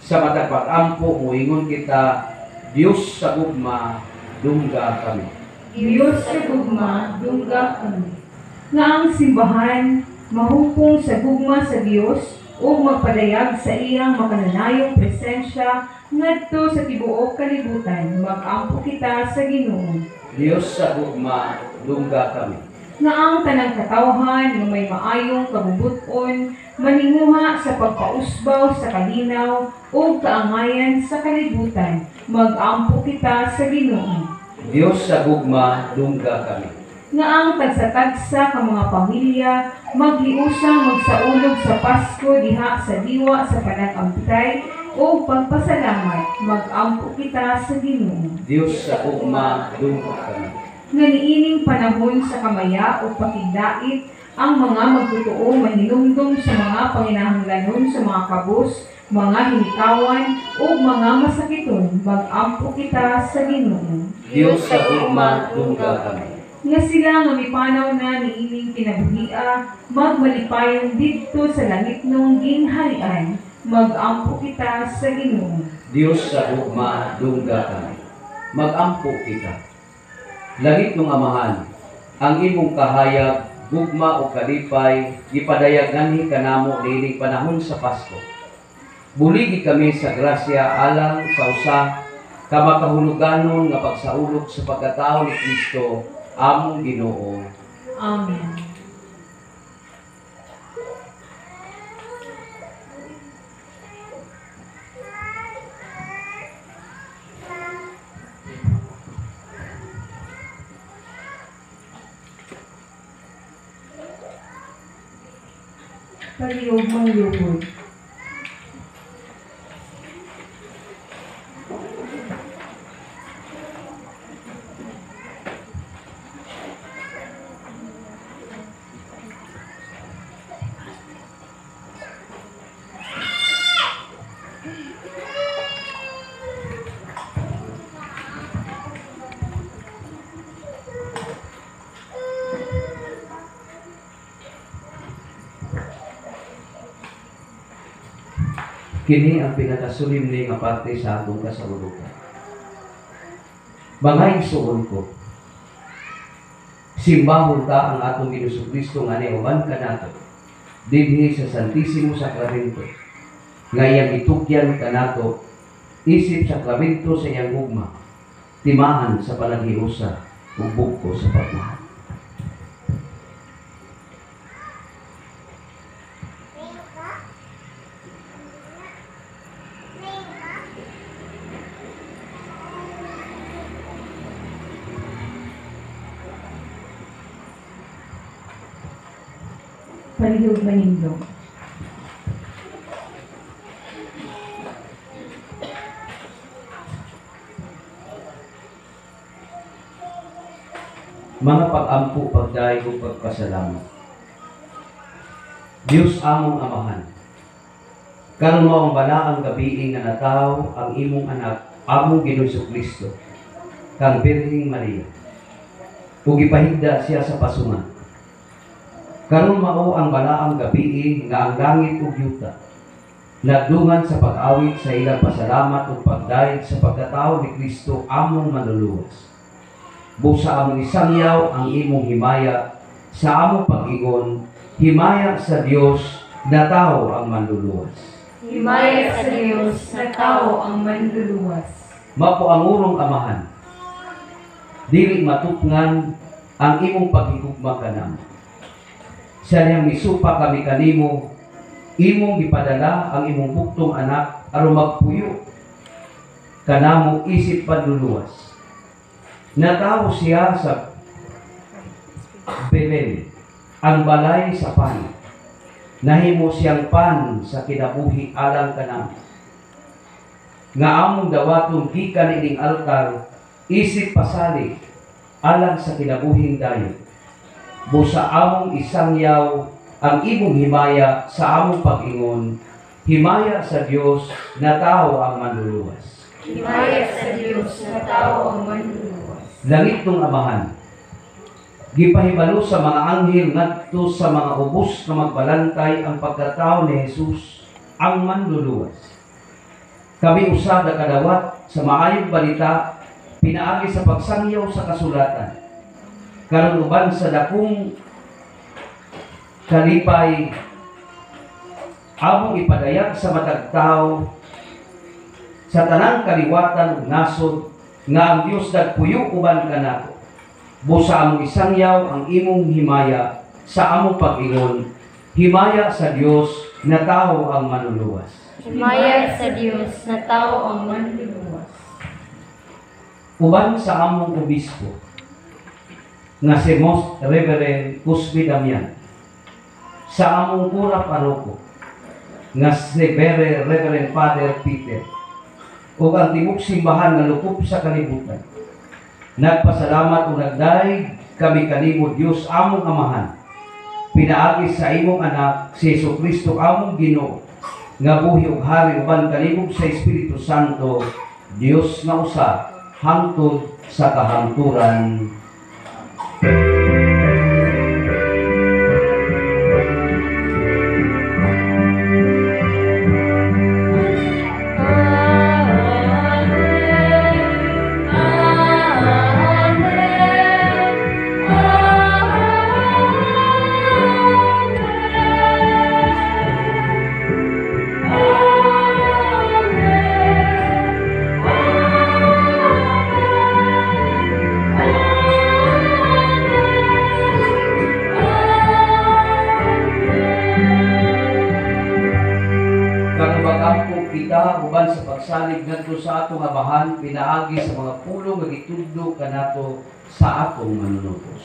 Sa matag pag-ampo, muingon kita, Diyos sa gugma, dungga kami. Diyos sa gugma, dungga kami. Nga ang simbahan, mahupong sa gugma sa Diyos, o magpadayag sa iyang makananayong presensya, ngadto sa tibuok kalibutan, mag-ampo kita sa Ginoo. Diyos sa gugma, dungga kami. Nga ang tanang katawhan ng may maayong kabubuton, maninguha sa pagpausbaw sa kalinaw o kaangayan sa kalibutan, mag-ampo kita sa Ginoo. Diyos sa gugma, dungga kami. Nga ang tagsa-tagsa ka mga pamilya, maghiusang magsaulog sa Pasko diha sa diwa sa panag-ampitay o pagpasalamat, mag-ampo kita sa Ginoo. Diyos sa gugma, dungga kami. Nga niining panahon sa kamaya o pakigdait, ang mga magtotoo mahinumdum sa mga panginahanglanon sa mga kabus, mga hinitawan, o mga masakiton, mag-ampo kita sa Ginoo. Diyos sa gugma, dungga kami. Nga sila nga mipanaw na niining kinabuhia, magmalipayon didto sa langit nung gingharian, mag-ampo kita sa Ginoo. Diyos sa gugma, dungga kami. Mag-ampo kita. Langit ng amahan, ang imong kahayag, gugma o kalipay, ipadayag nganhi kanamo niining panahon sa Pasko. Buligi kami sa grasya alang sa usa ka makahuluganon nga pagsaulog sa pagkatao ni Kristo, among Ginoo. Amen. Palihog mong lubod. Kini ang pinakasulimni nga parte sa atong kasaulogan. Mga igsoon ko, simbahon ta ang atong Ginoo Kristo nga niuban kanato dinhi sa Santissimo Sacramento, nga iyang itukyan kanato isip sakramento sa iyang gugma, timahan sa panaghiusa ug bugko sa pagmahal. Palihog manindog. Mga pag-ampo, pagdaig ug pagpasalamat. Diyos among amahan, Karon mao ang balaang gabi nga nataw ang imong anak, among Ginoong Kristo, kang Birheng Maria. Ug ipahigda siya sa pasungan. Karon mao ang balaang gabi nga ang langit ug yuta nagdungan sa pag-awit sa ilang pasalamat ug pagdayeg sa pagkatao ni Kristo among manluluwas. Busa among isangyaw ang imong himaya sa among pag-ingon, himaya sa Dios na tao ang manluluwas. Himaya sa Diyos na tao ang manluluwas. Mapuangurong Amahan, dili matupngan ang imong paghigugma kanamo. Sa niyang misupa kami kanimo, imong gipadala ang imong buktong anak aron magpuyo kanamo isip panluluwas. Natawo siya sa Belen, ang balay sa pan. Nahimo siyang pan sa kinabuhi alang kanamo. Nga among dawaton gikan ining altar isip pasalig alang sa kinabuhing dayon. Busa among isangyaw ang imong himaya sa among pag-ingon, himaya sa Dios na tao ang manluluwas. Himaya sa Diyos na tao ang manluluwas. Langit ng Amahan, gipahibalo sa mga anghel ngadto sa mga ubos na magbalantay ang pagkatao ni Jesus ang manluluwas. Kami usab na kadawat sa maayong balita pinaagi sa pagsangyaw sa kasulatan. Karon uban sa dakong kalipay among ipadayag sa matag tawo sa tanang kaliwatan ug nasod nga ang Dios nagpuyo uban kanato. Busa among isangyaw ang imong himaya sa among pag-ingon, himaya sa Dios na tao ang manluluwas. Himaya sa Diyos na tao ang manluluwas. Uban sa among obispo nga si Most Reverend Cusby Damian, sa among pura paroko nga si Reverend Father Peter, ug ang tibok simbahan nga lukop sa kalibutan. Nagpasalamat ug nagdaig kami kanimo Dios among Amahan, pinaagi sa imong anak si Jesucristo among Ginoo, nga buhi ug hari uban kalibog sa Espiritu Santo, Dios nga usa hangtod sa kahangturan. Kita uban sa pagsalig ngadto sa atong Amahan pinaagi sa mga pulo nga gitudlo kanato sa atong manunubos.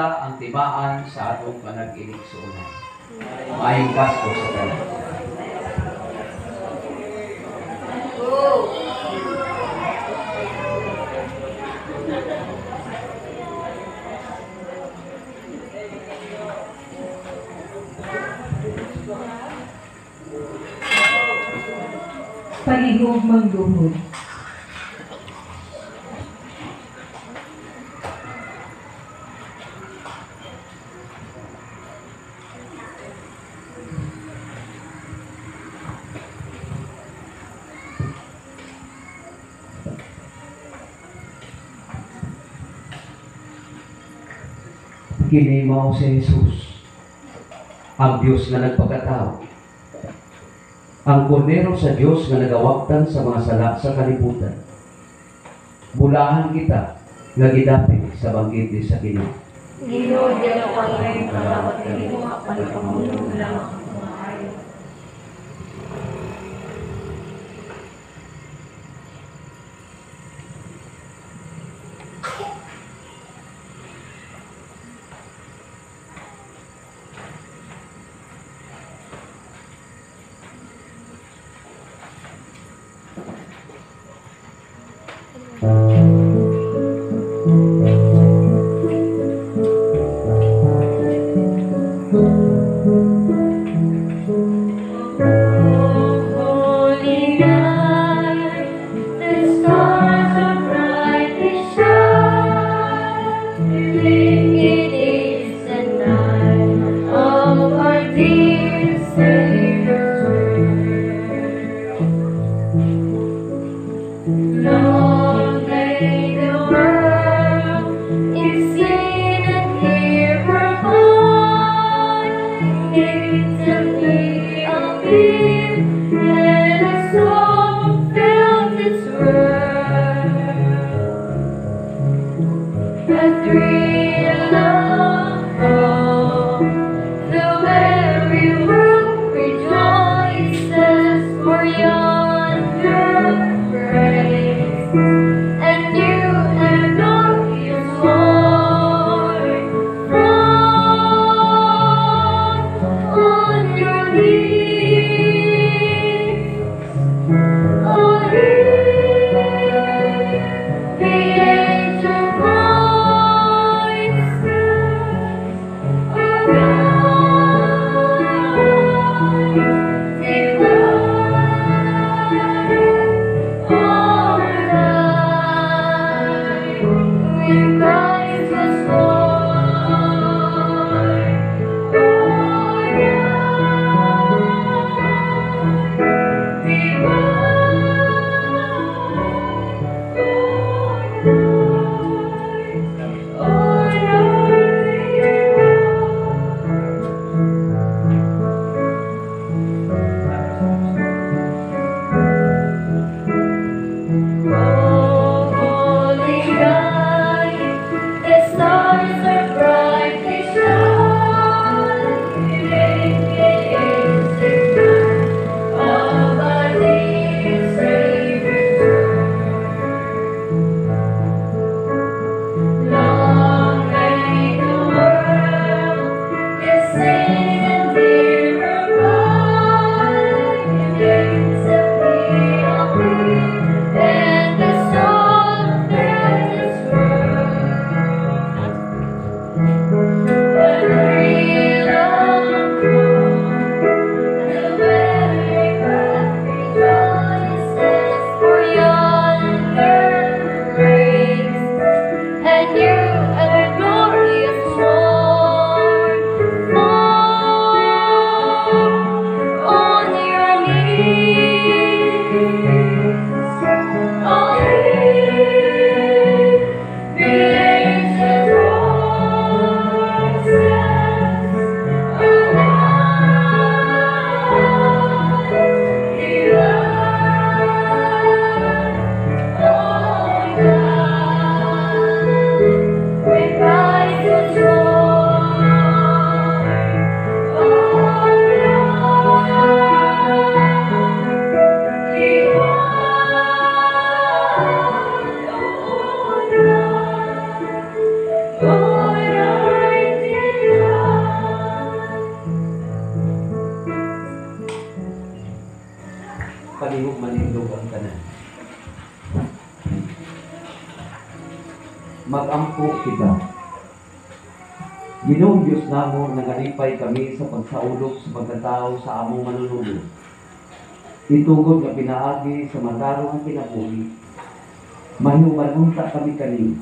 kita ang timaan sa atong panag-iniksuunan. Maayong Pasko sa tanan. Palihog mangduhod. Kini mao si Jesus, ang Diyos na nagpakatao, ang kordero sa Diyos na nagawagtan sa mga sala sa kalibutan. Bulahan kita nga gidapit sa bangkit sa Ginoo. Ginoo, di ako ang kalawat kanimo apan pamulong lang ako maayo. Holy night, the stars are brightly shining. It is the night of our dear Savior's birth. Long may the world its sin and hear her voice. Instantly appear, and a song filled its world. A thrill of hope, the very world rejoices for yonder praise, and you and glorious Lord from on your knees. Oh, hear the angels cry, Mag-ampo kita. Ginoong Diyos namo, nangalipay kami sa pagsaulog sa pagkatao sa among manunulog. Itugod nga pinaagi sa matarong ang kinabuhi. Mahiumanunta kami kani.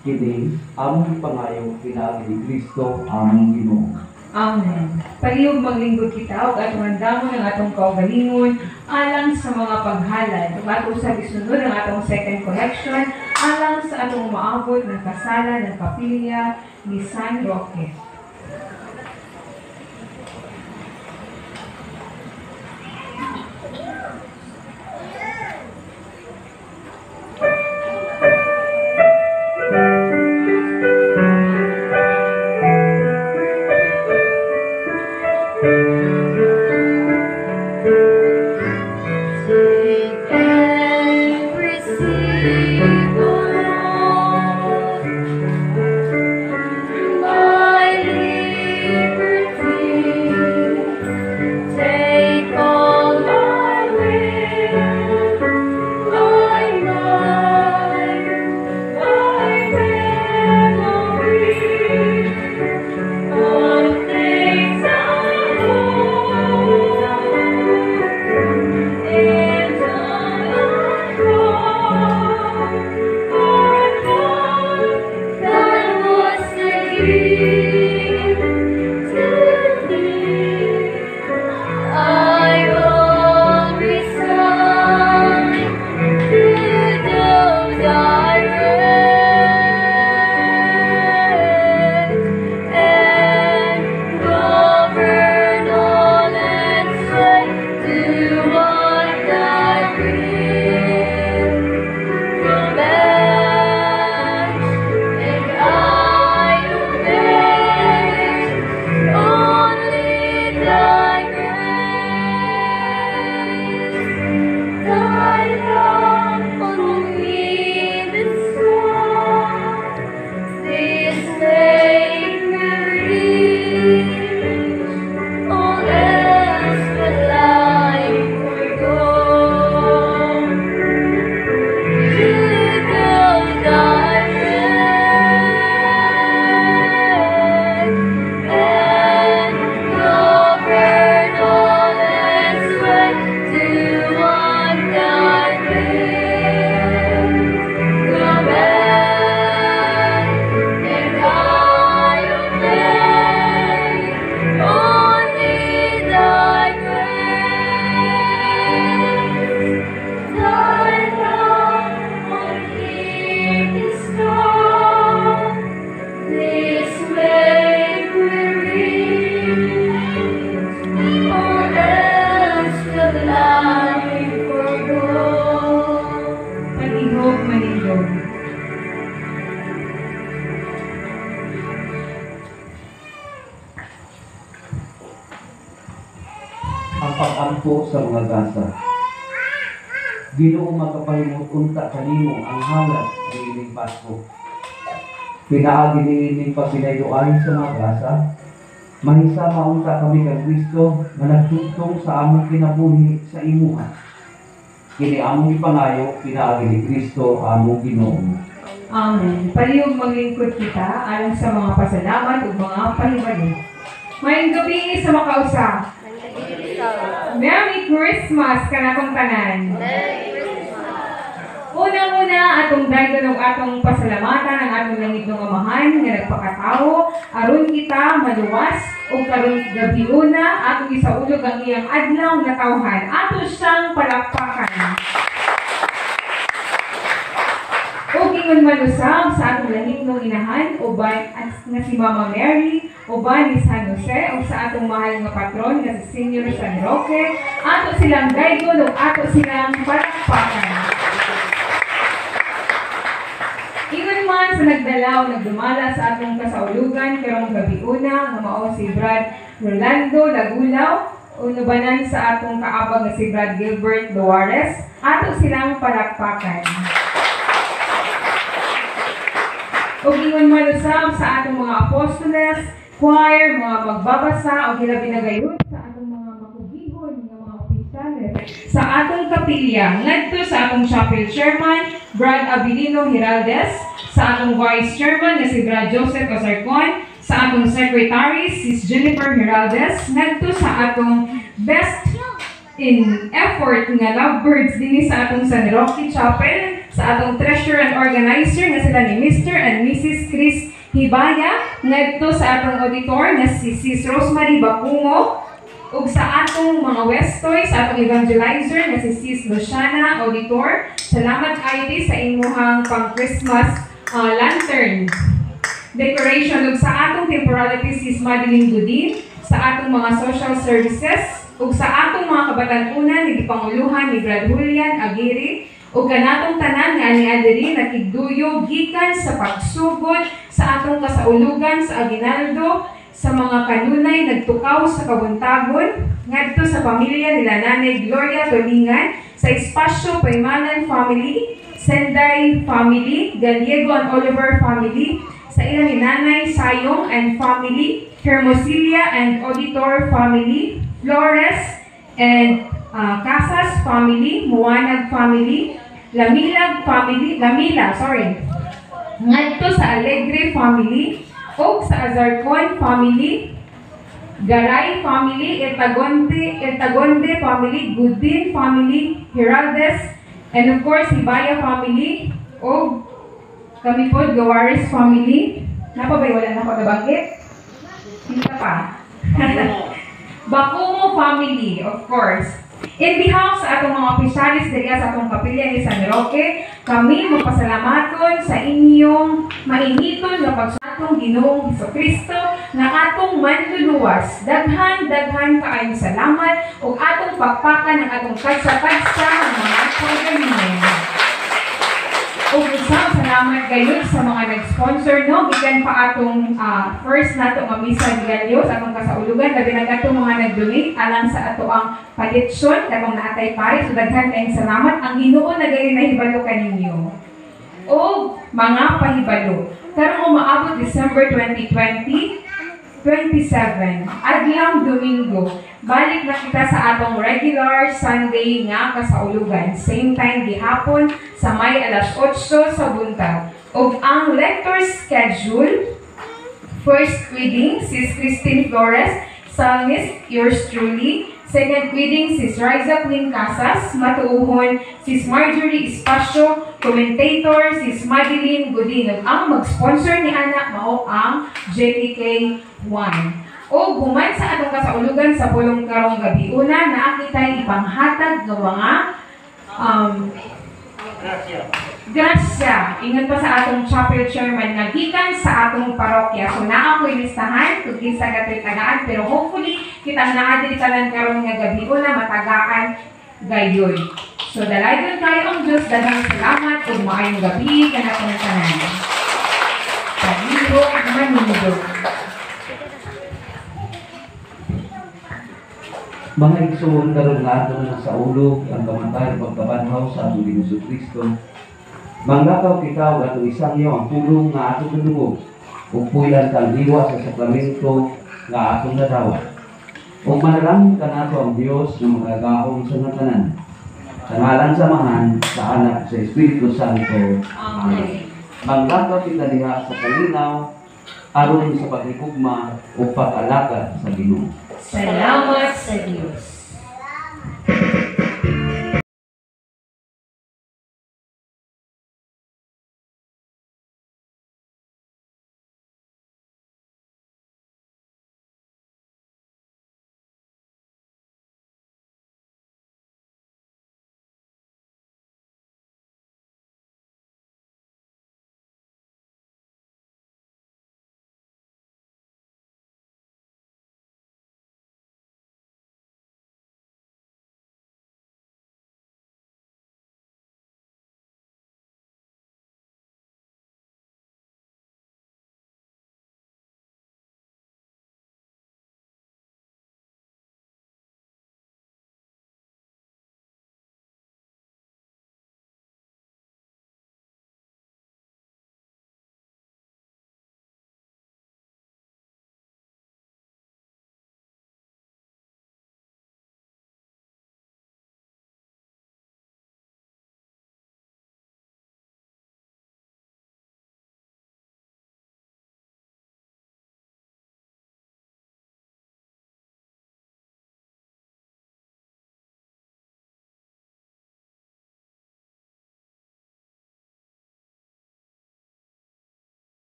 Kini, among pangayo, pinaagi ni Kristo, among Ginoo. Amen. Palihog maglingkod kita ug atong andamon ang atong kaugalingon alang sa mga paghalad ug ato sa gisunod ang atong second collection alang sa atong maabot ng kasalan ng kapilya ni San Roque. Pag-ampo sa mga gasa. Ginoo magapahimot unta kanimo ang halat ng ining Pasko. Pinaagi ni ining pagpinayuan sa mga gasa. Mahisama unta kami kang Kristo na nagtugtong sa among kinabuhi sa imuha. Kini among ipangayo, pinaagi ni Kristo among Ginoo. Amen. Palihog maglingkod kita alang sa mga pasalamat ug mga pahibalo. Mayong gabi sa makausa. Merry Christmas kanakong tanan. Unang-una atong daygon og atong pasalamatan ang atong langit ng Amahan nga nagpakatao aron kita maluwas ug karon gabiuna atong isaulog ang iyang adlaw nga tawhan. Ato siyang palakpakan. O gingon malusab sa atong langit ng inahan uban nga si Mama Mary, uban ni San Jose o sa atong mahal nga patron nga si Senior San Roque, ato silang daygon o ato silang palakpakan. Ingon man sa nagdalaw nagdumala sa atong kasaulugan karong gabiuna nga mao si Brad Rolando Lagulaw o nubanan sa atong kaabag nga si Brad Gilbert Duarez, ato silang palakpakan. O gingon malusab sa atong mga apostoles, choir, mga magbabasa o hilabi na gayon sa atong mga makugihon nga mga opisyales sa atong kapilya ngadto sa atong chapel chairman Brad Abilino Hiraldes, sa atong Vice Chairman na si Brad Joseph Ozarcon, sa atong Secretary, Sis Jennifer Hiraldes, ngadto sa atong Best in Effort nga lovebirds din sa atong San Roque Chapel, sa atong Treasurer and Organizer nga sila ni Mr. and Mrs. Chris Hibaya, ngadto sa atong auditor nga si Sis Rosemary Bapungo, ug sa atong mga Westoy, sa atong evangelizer nga si Sis Luciana Auditor. Salamat kayo sa imuhang pang-Christmas lantern decoration, ug sa atong temporality Sis Madeline Godin, sa atong mga social services, ug sa atong mga kabatan-unan ni Panguluhan ni Brad Julian Aguirre, ug kanatong tanan nga ani-adiri nakigduyo gikan sa pagsugod sa atong kasaulugan sa Aguinaldo, sa mga kanunay nagtukaw sa kabuntagon, ngadto sa pamilya nila Nanay Gloria Tulingan, sa Espasyo Paymanan Family, Senday Family, Gallego and Oliver Family, sa ilang ni Nanay Sayong and Family, Hermosilia and Auditor Family, Flores and Casas Family, Muanag Family, Lamila, ngadto sa Alegre Family, o sa Azarcon Family, Garay Family, Ertagonde Family, Goodin Family, Hiraldes, and of course, Hibaya Family, o kami po, Gawares Family. Napabay, wala na ako nabanggit? Hindi pa. Bakumo Family, of course. In behalf sa atong mga opisyalis diri sa atong kapilya ni San Roque, kami magpasalamaton sa inyong mainiton nga pagsatong Ginoong Hesukristo nga atong manluluwas. Daghan kaayong salamat ug atong pagpakan ng atong tagsa-tagsa ng mga kagalingan. Ug isang salamat gayud sa mga nag-sponsor, no, gikan pa atong first nato nga misa ni Galyo sa atong kasaulugan, labi na atong mga nag-donate alang sa ato ang palitson katong naatay pare. So daghan kayong salamat. Ang Ginoo na gali nahibalo kaninyo o mga pahibalo karong umaabot December 2020 27, adlang Domingo, balik na kita sa atong regular Sunday nga kasaulugan. Same time gihapon sa may 8:00 sa buntag. Ug ang lecture schedule, first reading, Sis Christine Flores, Psalmist, yours truly. Second reading, Sis Riza Queen Casas, matuuhon, Sis Marjorie Espacio, commentator, Sis Madeline Godin. Ang mag-sponsor ni anak mao ang JPK1. O human sa atong kasaulugan sa pulong karong gabi. Una, naakitay ipanghatag ng mga grasya. Ingon pa sa atong chapel chairman nga gikan sa atong parokya. So naa ko'y listahan kung sa tagaan, pero hopefully kitang naadili tanan karon nga gabi una matagaan gayon. So dalaygon kayo ang Diyos, daghang salamat ug maayong gabi kanatong tanan. Pagiro manindog. Mga igsoon karon nga ato na sa ulog ang kamatay ug pagkabanhaw sa atong Ginoong Kristo. Manggakaw kita ug atong isangyo ang pulong nga atong nadungog ug puilan kang diwa sa sakramento nga atong nadawat. Ug manalangin kanato ang Dios nga magagahom sa tanan. Sa ngalan samahan sa Anak sa Espiritu Santo. Amen. Manggakaw kita diha sa kalinaw aron sa paghigugma o pag-alagad sa Ginoo. Salamat sa Diyos.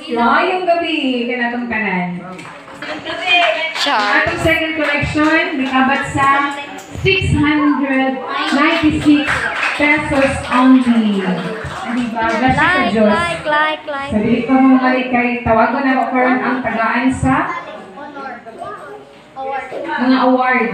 Maayong gabi kanatong tanan. Atong second collection nakabat sa 696 pesos only. Diba? Bless sa Diyos. Sa dili ko mga malikay, tawagon na ako karon ang tagaan sa mga award.